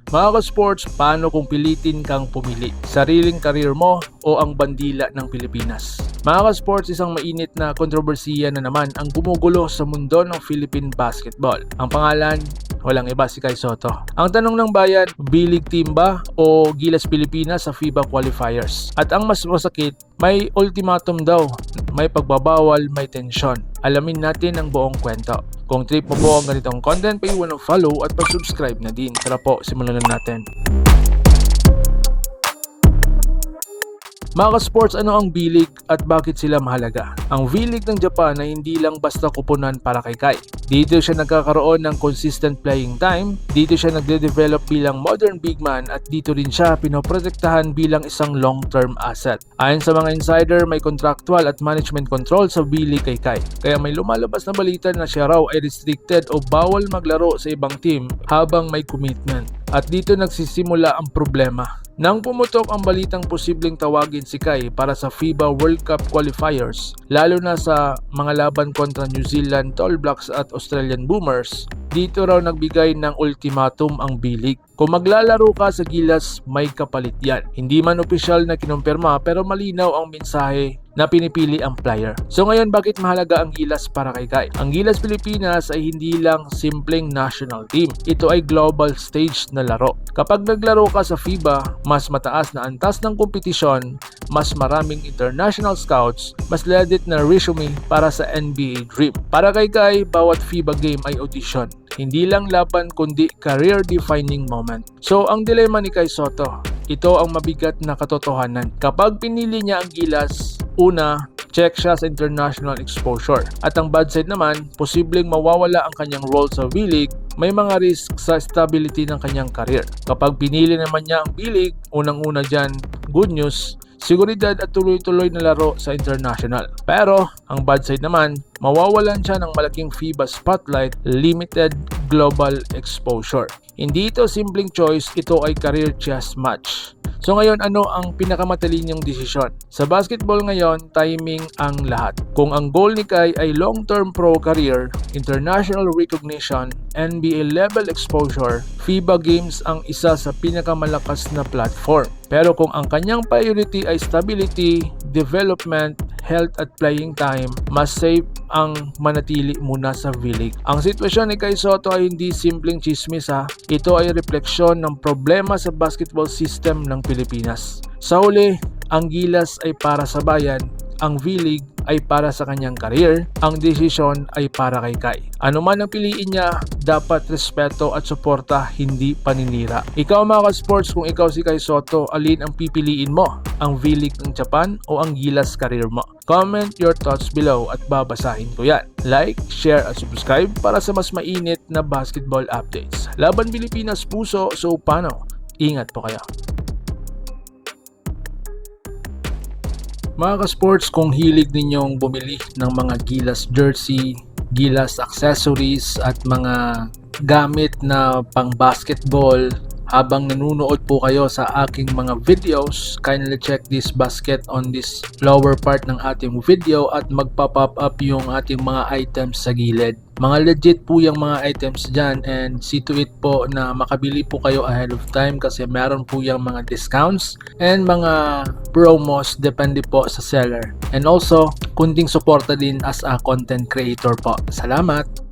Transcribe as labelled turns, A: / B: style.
A: Mga ka-sports, paano kung pilitin kang pumili? Sariling karir mo o ang bandila ng Pilipinas? Mga ka-sports, isang mainit na kontrobersiya na naman ang gumugulo sa mundo ng Philippine basketball. Ang pangalan, walang iba, si Kai Sotto. Ang tanong ng bayan, B-League team ba o Gilas Pilipinas sa FIBA qualifiers? At ang mas masakit, may ultimatum daw, may pagbabawal, may tensyon. Alamin natin ang buong kwento. Kung trip mo po ang ganitong content, paiwan ng follow at pag-subscribe na din. Tara po, simulan na natin. Mga ka-sports, ano ang V-League at bakit sila mahalaga? Ang V-League ng Japan ay hindi lang basta kupunan para kay Kai. Dito siya nagkakaroon ng consistent playing time, dito siya nagde-develop bilang modern big man at dito rin siya pinoprotektahan bilang isang long-term asset. Ayon sa mga insider, may contractual at management control sa V-League kay Kai. Kaya may lumalabas na balita na siya raw ay restricted o bawal maglaro sa ibang team habang may commitment. At dito nagsisimula ang problema. Nang pumutok ang balitang posibleng tawagin si Kai para sa FIBA World Cup qualifiers, lalo na sa mga laban kontra New Zealand Tall Blacks at Australian Boomers, dito raw nagbigay ng ultimatum ang B-League. Kung maglalaro ka sa Gilas, may kapalit yan. Hindi man opisyal na kinumpirma pero malinaw ang mensahe na pinipili ang player. So ngayon, bakit mahalaga ang Gilas para kay Kai? Ang Gilas Pilipinas ay hindi lang simpleng national team. Ito ay global stage na laro. Kapag naglaro ka sa FIBA, mas mataas na antas ng kompetisyon, mas maraming international scouts, mas legit na resume para sa NBA Dream. Para kay Kai, bawat FIBA game ay audition. Hindi lang laban kundi career-defining moment. So ang dilema ni Kai Sotto, ito ang mabigat na katotohanan. Kapag pinili niya ang Gilas, una, check siya sa international exposure. At ang bad side naman, posibleng mawawala ang kanyang role sa V-League, may mga risk sa stability ng kanyang career. Kapag pinili naman niya ang V-League, unang-una dyan, good news, seguridad at tuloy-tuloy na laro sa international. Pero, ang bad side naman, mawawalan siya ng malaking FIBA spotlight, limited global exposure. Hindi ito simpleng choice, ito ay career chess match. So ngayon, ano ang pinakamatalinong desisyon? Sa basketball ngayon, timing ang lahat. Kung ang goal ni Kai ay long-term pro career, international recognition, NBA level exposure, FIBA games ang isa sa pinakamalakas na platform. Pero kung ang kanyang priority ay stability, development, health at playing time, mas safe ang manatili muna sa V-League. Ang sitwasyon ni Kai Sotto ay hindi simpleng chismis ha. Ito ay refleksyon ng problema sa basketball system ng Pilipinas. Sa huli, ang Gilas ay para sa bayan, ang V-League ay para sa kanyang career, ang desisyon ay para kay Kai. Ano man ang piliin niya, dapat respeto at suporta, hindi paninira. Ikaw mga ka-sports, kung ikaw si Kai Sotto, alin ang pipiliin mo? Ang V-League ng Japan o ang Gilas career mo? Comment your thoughts below at babasahin ko yan. Like, share at subscribe para sa mas mainit na basketball updates. Laban Pilipinas puso, so paano? Ingat po kayo. Mga ka-sports, kung hilig ninyong bumili ng mga Gilas jersey, Gilas accessories at mga gamit na pang basketball habang nanunood po kayo sa aking mga videos, kindly check this basket on this lower part ng ating video at magpa-pop up yung ating mga items sa gilid. Mga legit po yung mga items dyan and see to it po na makabili po kayo ahead of time kasi meron po yung mga discounts and mga promos depende po sa seller. And also, kunting suporta din as a content creator po. Salamat!